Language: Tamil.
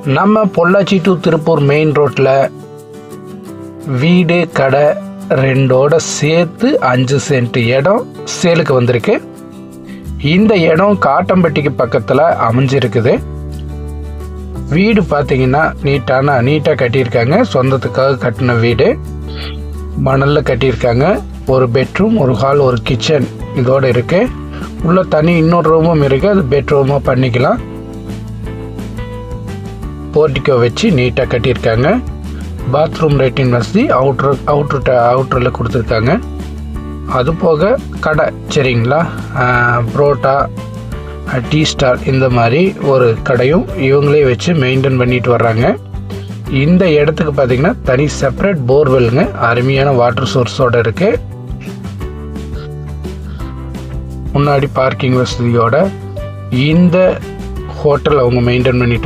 நம்ம பொள்ளாச்சி டு திருப்பூர் மெயின் ரோட்டில் வீடு கடை ரெண்டோட சேர்த்து 5 சென்ட் இடம் சேலுக்கு வந்திருக்கு. இந்த இடம் காட்டம்பட்டிக்கு பக்கத்தில் அமைஞ்சிருக்குது. வீடு பார்த்தீங்கன்னா நீட்டாக கட்டியிருக்காங்க. சொந்தத்துக்காக கட்டின வீடு, மணலில் கட்டியிருக்காங்க. ஒரு பெட்ரூம், ஒரு ஹால், ஒரு கிச்சன் இதோடு இருக்குது. உள்ள தனி இன்னொரு ரூமும் இருக்குது, அது பெட்ரூமாக பண்ணிக்கலாம். போர்ட்டிக்கோ வச்சு நீட்டாக கட்டியிருக்காங்க. பாத்ரூம் லைட்டின் வசதி அவுட்டரில் கொடுத்துருக்காங்க. அது போக கடை சரிங்களா, புரோட்டா, டீ ஸ்டால் இந்த மாதிரி ஒரு கடையும் இவங்களே வச்சு மெயின்டைன் பண்ணிட்டு வர்றாங்க. இந்த இடத்துக்கு பார்த்திங்கன்னா தனி செப்பரேட் போர்வெல்லுங்க, அருமையான வாட்டர் சோர்ஸோடு இருக்குது. முன்னாடி பார்க்கிங் வசதியோட இந்த ஹோட்டல் அவங்க மெயின்டைன் பண்ணிட்டு